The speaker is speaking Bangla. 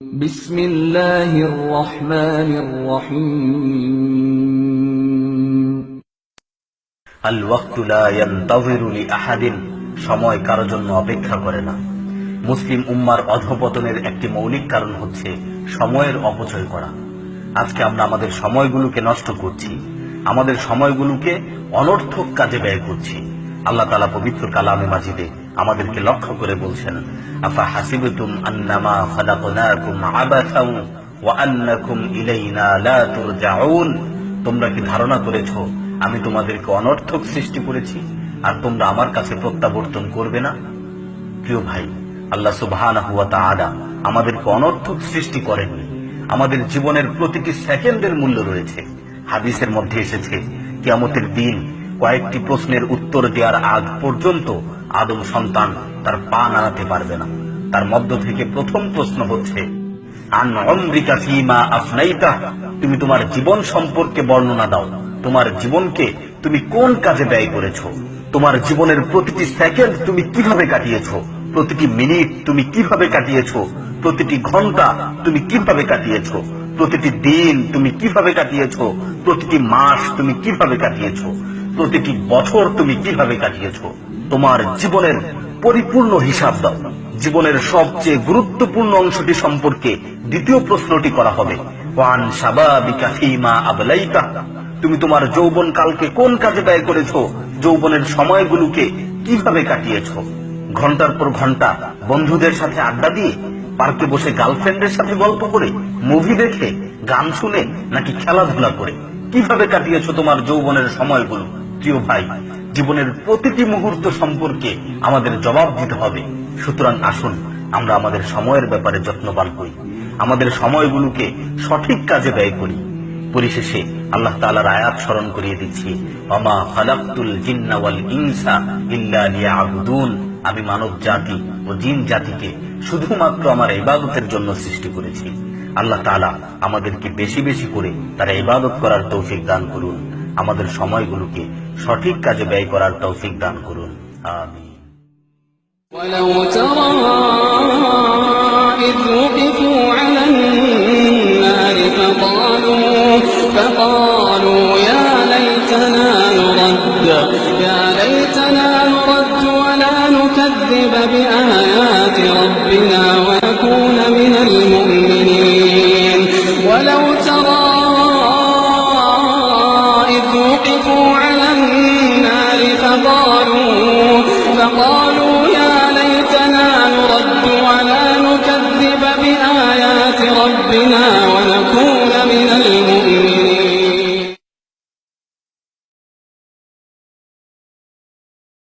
বিসমিল্লাহির রহমানির রহিম। আল ওয়াক্তু লা ইয়ানতাযিরু লিআহাদিন, সময় কারো জন্য অপেক্ষা করে না। মুসলিম উম্মার অধঃপতনের একটি মৌলিক কারণ হচ্ছে সময়ের অপচয় করা। আজকে আমরা আমাদের সময়গুলোকে নষ্ট করছি, আমাদের সময়গুলোকে অনর্থক কাজে ব্যয় করছি। আল্লাহ তাআলা পবিত্র কালামে মাজিদে আমাদেরকে লক্ষ্য করে বলছেন, আফা হাসিবতুম আন্নামা খালাকনাকুম আবাসাও ওয়া আন্নাকুম ইলাইনা লা তুরজাউন, তোমরা কি ধারণা করেছো আমি তোমাদেরকে অনর্থক সৃষ্টি করেছি আর তোমরা আমার কাছে প্রত্যাবর্তন করবে না? প্রিয় ভাই, আল্লাহ সুবহানাহু ওয়া তাআলা আমাদেরকে অনর্থক সৃষ্টি করেননি। আমাদের জীবনের প্রতিটি সেকেন্ডের মূল্য রয়েছে। হাদিসের মধ্যে এসেছে, কিয়ামতের দিন কয়েকটি প্রশ্নের উত্তর দেওয়ার আগ পর্যন্ত আদম সন্তান তার পা নাড়াতে পারবে না। তার মধ্য থেকে প্রথম প্রশ্ন হচ্ছে, আন উমরিকা ফীমা আফনাইতা, তুমি তোমার জীবন সম্পর্কে বর্ণনা দাও। তোমার জীবনকে তুমি কোন কাজে ব্যয় করেছো? তোমার জীবনের প্রতিটি সেকেন্ড তুমি কিভাবে কাটিয়েছো? প্রতিটি মিনিট তুমি কিভাবে কাটিয়েছো? প্রতিটি ঘন্টা তুমি কিভাবে কাটিয়েছো? প্রতিটি দিন তুমি কিভাবে কাটিয়েছো? প্রতিটি মাস তুমি কিভাবে কাটিয়েছো? প্রতিটি বছর তুমি কিভাবে কাটিয়েছো? তোমার জীবনের পরিপূর্ণ হিসাব দাও। জীবনের সবচেয়ে গুরুত্বপূর্ণ অংশটি সম্পর্কে দ্বিতীয় প্রশ্নটি করা হবে, ওয়ান শাবাবিকা ফীমা আবলাইতা, তুমি তোমার যৌবন কালকে কোন কাজে ব্যয় করেছো? যৌবনের সময়গুলোকে কিভাবে কাটিয়েছো? ঘন্টার পর ঘন্টা বন্ধুদের সাথে আড্ডা দিয়ে, পার্কে বসে গার্লফ্রেন্ডের সাথে গল্প করে, মুভি দেখে, গান শুনে, নাকি খেলাধুলা করে কিভাবে কাটিয়েছো তোমার যৌবনের সময়গুলো? প্রিয় ভাই, জীবনের প্রতিটি মুহূর্ত সম্পর্কে আমাদের জবাব দিতে হবে। সুতরাং আসুন আমরা আমাদের সময়ের ব্যাপারে যত্নবান হই, আমাদের সময়গুলোকে সঠিক কাজে ব্যয় করি। পরিশেষে আল্লাহ তাআলার আয়াত স্মরণ করিয়ে দিচ্ছি, ওমা খালাকতুল জিন্না ওয়াল ইনসা ইল্লা লিয়াবুদুন, আমি মানব জাতি ও জিন জাতিকে শুধুমাত্র আমার ইবাদতের জন্য সৃষ্টি করেছি। আল্লাহ তাআলা আমাদেরকে বেশি বেশি করে তার ইবাদত করার তৌফিক দান করুন, আমাদের সময়গুলোকে সঠিক কাজে ব্যয় করার তৌফিক দান করুন। আমিন। ولو ترى إذ وقفوا على النار فقالوا يا ليتنا نرد ولا نكذب بآيات ربنا ونكون من المؤمنين. ولو ترى إذ وقفوا على النار فقالوا يا ليتنا نرد ولا نكذب بآيات ربنا